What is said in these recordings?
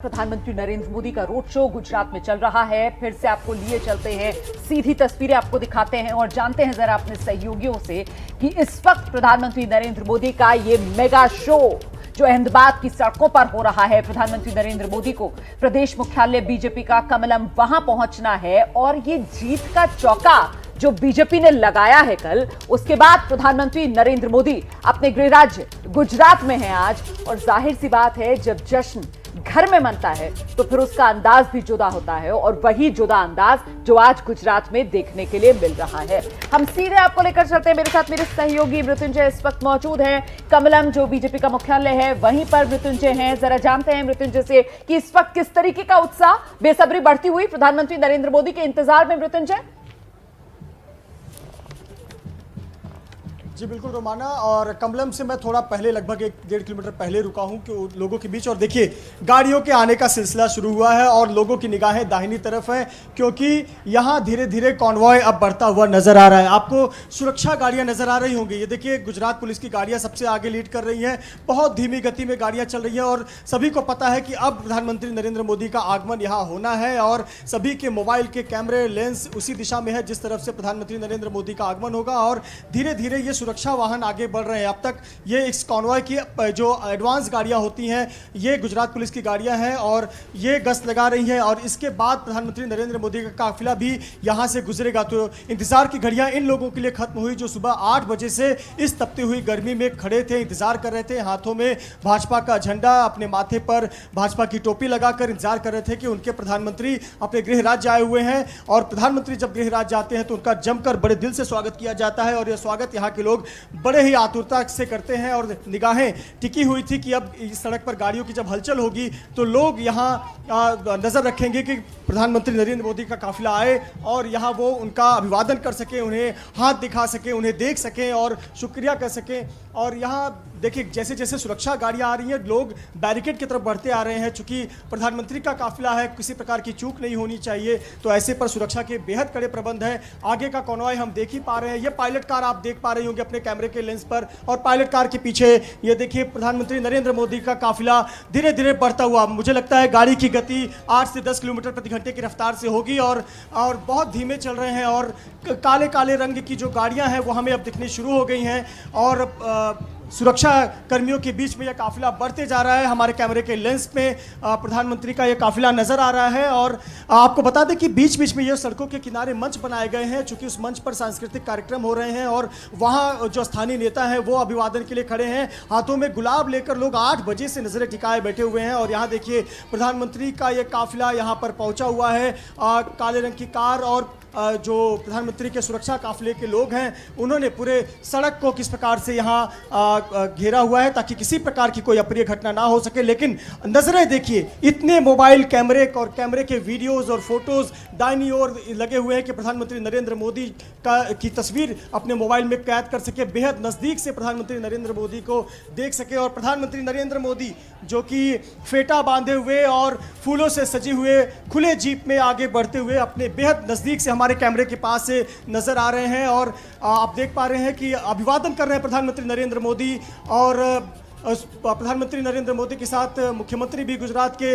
प्रधानमंत्री नरेंद्र मोदी का road show Gujarat में चल रहा है। फिर से आपको लिए चलते हैं, सीधी तस्वीरें आपको दिखाते हैं और जानते हैं जरा अपने सहयोगियों से कि इस वक्त प्रधानमंत्री नरेंद्र मोदी का ये मेगा शो जो अहमदाबाद की सड़कों पर हो रहा है। प्रधानमंत्री नरेंद्र मोदी को प्रदेश मुख्यालय बीजेपी का कमलम वहां पहुंचना है और ये जीत का चौका जो बीजेपी ने लगाया है कल, उसके बाद प्रधानमंत्री नरेंद्र मोदी अपने गृह राज्य गुजरात में हैं आज। और जाहिर सी बात है, जब जश्न घर में मनता है तो फिर उसका अंदाज भी जुदा होता है और वही जुदा अंदाज जो आज गुजरात में देखने के लिए मिल रहा है। हम सीधे आपको लेकर चलते हैं, मेरे साथ मेरे सहयोगी मृत्युंजय इस वक्त मौजूद हैं। कमलम जो बीजेपी का मुख्यालय है वहीं पर मृत्युंजय हैं। जरा जानते हैं मृत्युंजय से कि इस वक्त किस तरीके का उत्साह, बेसब्री बढ़ती हुई प्रधानमंत्री नरेंद्र मोदी के इंतजार में। मृत्युंजय जी बिल्कुल रोमाना, और कमलम से मैं थोड़ा पहले लगभग 1-1.5 किलोमीटर पहले रुका हूं कि लोगों के बीच, और देखिए गाड़ियों के आने का सिलसिला शुरू हुआ है और लोगों की निगाहें दाहिनी तरफ है क्योंकि यहां धीरे धीरे कॉन्वॉय अब बढ़ता हुआ नजर आ रहा है। आपको सुरक्षा गाड़ियां नजर आ रही होंगी। ये देखिए गुजरात पुलिस की गाड़ियां सबसे आगे लीड कर रही हैं, बहुत धीमी गति में गाड़ियां चल रही हैं और सभी को पता है कि अब प्रधानमंत्री नरेंद्र मोदी का आगमन यहाँ होना है और सभी के मोबाइल के कैमरे लेंस उसी दिशा में है जिस तरफ से प्रधानमंत्री नरेंद्र मोदी का आगमन होगा और धीरे धीरे ये सुरक्षा वाहन आगे बढ़ रहे हैं। अब तक ये इस कॉन्वॉय की जो एडवांस गाड़ियां होती हैं ये गुजरात पुलिस की गाड़ियां हैं और ये गश्त लगा रही हैं और इसके बाद प्रधानमंत्री नरेंद्र मोदी का काफिला भी यहां से गुजरेगा। तो इंतजार की घड़ियां इन लोगों के लिए खत्म हुई जो सुबह 8 बजे से इस तपती हुई गर्मी में खड़े थे, इंतजार कर रहे थे, हाथों में भाजपा का झंडा, अपने माथे पर भाजपा की टोपी लगाकर इंतजार कर रहे थे कि उनके प्रधानमंत्री अपने गृह राज्य आए हुए हैं। और प्रधानमंत्री जब गृह राज्य आते हैं तो उनका जमकर बड़े दिल से स्वागत किया जाता है और यह स्वागत यहाँ के लोग बड़े ही आतुरता से करते हैं और निगाहें टिकी हुई थी कि अब इस सड़क पर गाड़ियों की जब हलचल होगी तो लोग यहाँ नजर रखेंगे कि प्रधानमंत्री नरेंद्र मोदी का काफिला आए और यहाँ वो उनका अभिवादन कर सके, उन्हें हाथ दिखा सके, उन्हें देख सकें और शुक्रिया कर सकें। और यहाँ देखिए जैसे जैसे सुरक्षा गाड़ियाँ आ रही हैं लोग बैरिकेड की तरफ बढ़ते आ रहे हैं। चूंकि प्रधानमंत्री का काफिला है, किसी प्रकार की चूक नहीं होनी चाहिए, तो ऐसे पर सुरक्षा के बेहद कड़े प्रबंध हैं। आगे का कॉन्वॉय हम देख ही पा रहे हैं, ये पायलट कार आप देख पा रहे होंगे अपने कैमरे के लेंस पर, और पायलट कार के पीछे ये देखिए प्रधानमंत्री नरेंद्र मोदी का काफिला धीरे धीरे बढ़ता हुआ। मुझे लगता है गाड़ी की गति 8 से 10 किलोमीटर प्रति घंटे की रफ्तार से होगी और बहुत धीमे चल रहे हैं और काले काले रंग की जो गाड़ियां हैं वो हमें अब दिखनी शुरू हो गई हैं और सुरक्षा कर्मियों के बीच में यह काफिला बढ़ते जा रहा है। हमारे कैमरे के लेंस में प्रधानमंत्री का यह काफिला नजर आ रहा है और आपको बता दें कि बीच बीच में यह सड़कों के किनारे मंच बनाए गए हैं चूंकि उस मंच पर सांस्कृतिक कार्यक्रम हो रहे हैं और वहाँ जो स्थानीय नेता हैं वो अभिवादन के लिए खड़े हैं। हाथों में गुलाब लेकर लोग 8 बजे से नजरें टिकाए बैठे हुए हैं और यहाँ देखिए प्रधानमंत्री का यह काफिला यहाँ पर पहुँचा हुआ है। काले रंग की कार और जो प्रधानमंत्री के सुरक्षा काफिले के लोग हैं उन्होंने पूरे सड़क को किस प्रकार से यहाँ घेरा हुआ है ताकि किसी प्रकार की कोई अप्रिय घटना ना हो सके। लेकिन नजरें देखिए, इतने मोबाइल कैमरे और कैमरे के वीडियोस और फोटोज दाहिनी ओर लगे हुए हैं कि प्रधानमंत्री नरेंद्र मोदी की तस्वीर अपने मोबाइल में कैद कर सके, बेहद नज़दीक से प्रधानमंत्री नरेंद्र मोदी को देख सके। और प्रधानमंत्री नरेंद्र मोदी जो कि फेटा बांधे हुए और फूलों से सजे हुए खुले जीप में आगे बढ़ते हुए अपने बेहद नज़दीक से हमारे कैमरे के पास से नजर आ रहे हैं और आप देख पा रहे हैं कि अभिवादन कर रहे हैं प्रधानमंत्री नरेंद्र मोदी। और प्रधानमंत्री नरेंद्र मोदी के साथ मुख्यमंत्री भी गुजरात के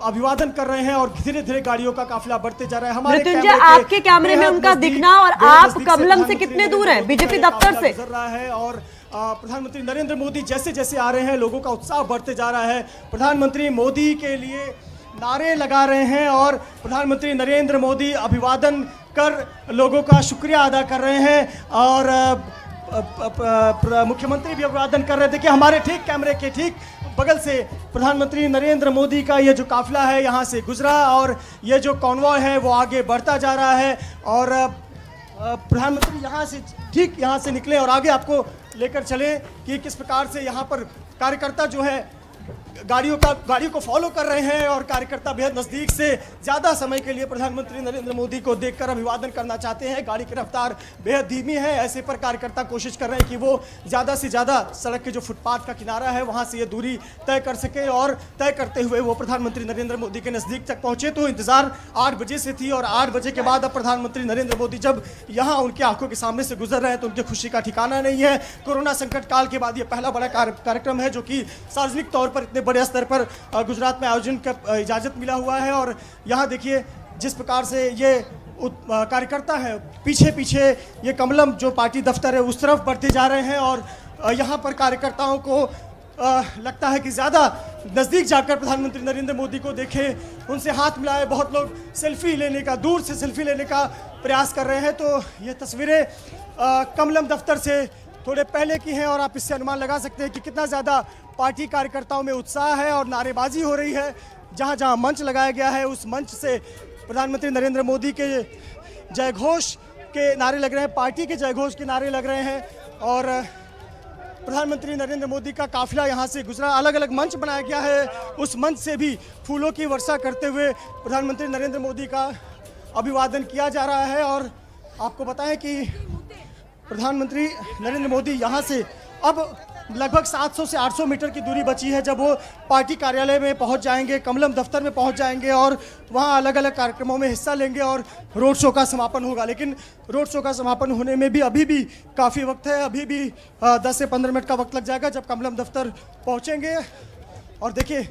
अभिवादन कर रहे हैं और धीरे धीरे गाड़ियों का काफिला बढ़ते जा रहा है। हमारे आपके कैमरे में उनका दिखना और आप कमलम से कितने दूर हैं बीजेपी दफ्तर से? गुजर रहा है और प्रधानमंत्री नरेंद्र मोदी जैसे जैसे आ रहे हैं लोगों का उत्साह बढ़ते जा रहा है। प्रधानमंत्री मोदी के लिए नारे लगा रहे हैं और प्रधानमंत्री नरेंद्र मोदी अभिवादन कर लोगों का शुक्रिया अदा कर रहे हैं और मुख्यमंत्री भी अभिवादन कर रहे थे कि हमारे ठीक कैमरे के ठीक बगल से प्रधानमंत्री नरेंद्र मोदी का ये जो काफिला है यहाँ से गुजरा और ये जो कॉन्वॉय है वो आगे बढ़ता जा रहा है और प्रधानमंत्री यहाँ से निकले और आगे आपको लेकर चले कि किस प्रकार से यहाँ पर कार्यकर्ता जो है गाड़ियों को फॉलो कर रहे हैं और कार्यकर्ता बेहद नज़दीक से ज़्यादा समय के लिए प्रधानमंत्री नरेंद्र मोदी को देखकर अभिवादन करना चाहते हैं। गाड़ी की रफ्तार बेहद धीमी है, ऐसे पर कार्यकर्ता कोशिश कर रहे हैं कि वो ज़्यादा से ज़्यादा सड़क के जो फुटपाथ का किनारा है वहाँ से ये दूरी तय कर सके और तय करते हुए वो प्रधानमंत्री नरेंद्र मोदी के नज़दीक तक पहुँचे। तो इंतज़ार 8 बजे से थी और 8 बजे के बाद अब प्रधानमंत्री नरेंद्र मोदी जब यहाँ उनकी आंखों के सामने से गुजर रहे हैं तो उनकी खुशी का ठिकाना नहीं है। कोरोना संकट काल के बाद ये पहला बड़ा कार्यक्रम है जो कि सार्वजनिक तौर पर इतने बड़े स्तर पर गुजरात में आयोजन का इजाज़त मिला हुआ है। और यहाँ देखिए जिस प्रकार से ये कार्यकर्ता है पीछे पीछे ये कमलम जो पार्टी दफ्तर है उस तरफ बढ़ते जा रहे हैं। और यहाँ पर कार्यकर्ताओं को लगता है कि ज़्यादा नज़दीक जाकर प्रधानमंत्री नरेंद्र मोदी को देखें, उनसे हाथ मिलाए। बहुत लोग सेल्फी लेने का, दूर से सेल्फी लेने का प्रयास कर रहे हैं। तो ये तस्वीरें कमलम दफ्तर से थोड़े पहले की हैं और आप इससे अनुमान लगा सकते हैं कि कितना ज़्यादा पार्टी कार्यकर्ताओं में उत्साह है और नारेबाजी हो रही है। जहाँ जहाँ मंच लगाया गया है उस मंच से प्रधानमंत्री नरेंद्र मोदी के जयघोष के नारे लग रहे हैं, पार्टी के जयघोष के नारे लग रहे हैं। और प्रधानमंत्री नरेंद्र मोदी का काफिला यहाँ से गुजरा। अलग अलग मंच बनाया गया है, उस मंच से भी फूलों की वर्षा करते हुए प्रधानमंत्री नरेंद्र मोदी का अभिवादन किया जा रहा है। और आपको बताएं कि प्रधानमंत्री नरेंद्र मोदी यहाँ से अब लगभग 700 से 800 मीटर की दूरी बची है जब वो पार्टी कार्यालय में पहुंच जाएंगे, कमलम दफ्तर में पहुंच जाएंगे और वहां अलग अलग कार्यक्रमों में हिस्सा लेंगे और रोड शो का समापन होगा। लेकिन रोड शो का समापन होने में भी अभी भी काफ़ी वक्त है, अभी भी 10 से 15 मिनट का वक्त लग जाएगा जब कमलम दफ्तर पहुँचेंगे। और देखिए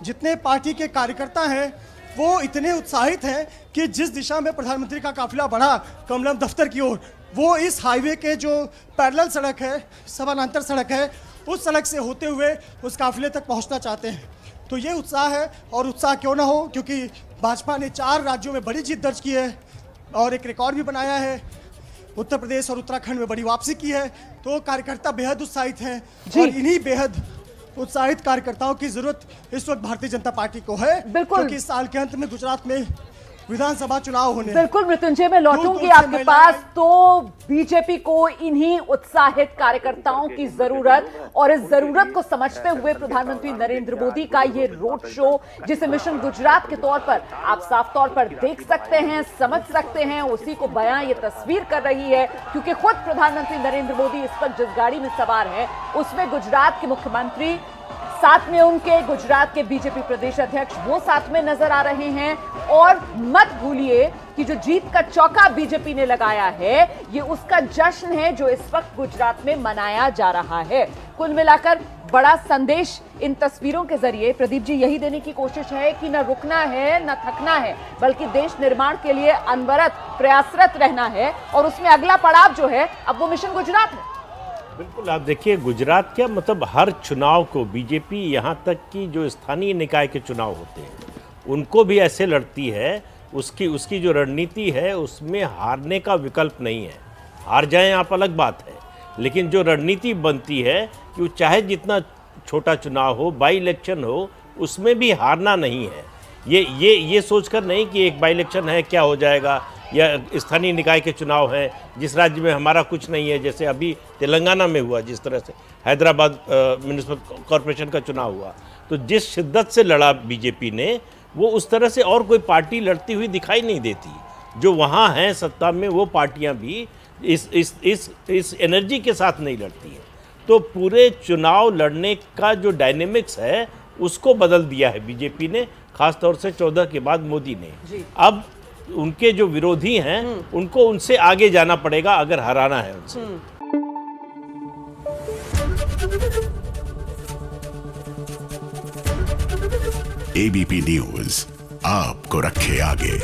जितने पार्टी के कार्यकर्ता हैं वो इतने उत्साहित हैं कि जिस दिशा में प्रधानमंत्री का काफिला बढ़ा कमलम दफ्तर की ओर, वो इस हाईवे के जो पैरेलल सड़क है, समानांतर सड़क है, उस सड़क से होते हुए उस काफिले तक पहुंचना चाहते हैं। तो ये उत्साह है और उत्साह क्यों ना हो, क्योंकि भाजपा ने 4 राज्यों में बड़ी जीत दर्ज की है और एक रिकॉर्ड भी बनाया है। उत्तर प्रदेश और उत्तराखंड में बड़ी वापसी की है। तो कार्यकर्ता बेहद उत्साहित हैं और इन्हीं बेहद उत्साहित कार्यकर्ताओं की जरूरत इस वक्त भारतीय जनता पार्टी को है। बिल्कुल, क्योंकि इस साल के अंत में गुजरात में विधानसभा चुनाव होने। बिल्कुल मृत्युंजय, मैं लौटूंगी आपके पास। तो बीजेपी को इन्हीं उत्साहित कार्यकर्ताओं की जरूरत और इस जरूरत को समझते हुए प्रधानमंत्री नरेंद्र मोदी का ये रोड शो, जिसे मिशन गुजरात के तौर पर आप साफ तौर पर देख सकते हैं, समझ सकते हैं, उसी को बयां ये तस्वीर कर रही है। क्योंकि खुद प्रधानमंत्री नरेंद्र मोदी इस वक्त जिस गाड़ी में सवार है उसमें गुजरात के मुख्यमंत्री, साथ में उनके गुजरात के बीजेपी प्रदेश अध्यक्ष वो साथ में नजर आ रहे हैं। और मत भूलिए कि जो जीत का चौका बीजेपी ने लगाया है ये उसका जश्न है जो इस वक्त गुजरात में मनाया जा रहा है। कुल मिलाकर बड़ा संदेश इन तस्वीरों के जरिए प्रदीप जी यही देने की कोशिश है कि न रुकना है न थकना है, बल्कि देश निर्माण के लिए अनवरत प्रयासरत रहना है। और उसमें अगला पड़ाव जो है अब वो मिशन गुजरात है। बिल्कुल, आप देखिए गुजरात क्या मतलब हर चुनाव को बीजेपी यहाँ तक कि जो स्थानीय निकाय के चुनाव होते हैं उनको भी ऐसे लड़ती है। उसकी जो रणनीति है उसमें हारने का विकल्प नहीं है। हार जाएं आप अलग बात है, लेकिन जो रणनीति बनती है कि वो चाहे जितना छोटा चुनाव हो, बाई इलेक्शन हो, उसमें भी हारना नहीं है। ये सोचकर नहीं कि एक बाई इलेक्शन है क्या हो जाएगा, या स्थानीय निकाय के चुनाव हैं जिस राज्य में हमारा कुछ नहीं है, जैसे अभी तेलंगाना में हुआ, जिस तरह से हैदराबाद म्यूनिसिपल कॉरपोरेशन का चुनाव हुआ, तो जिस शिद्दत से लड़ा बीजेपी ने वो उस तरह से और कोई पार्टी लड़ती हुई दिखाई नहीं देती। जो वहाँ हैं सत्ता में वो पार्टियाँ भी इस एनर्जी के साथ नहीं लड़ती हैं। तो पूरे चुनाव लड़ने का जो डायनेमिक्स है उसको बदल दिया है बीजेपी ने, खासतौर से 14 के बाद मोदी ने। अब उनके जो विरोधी हैं उनको उनसे आगे जाना पड़ेगा अगर हराना है उनसे। एबीपी न्यूज आपको रखे आगे।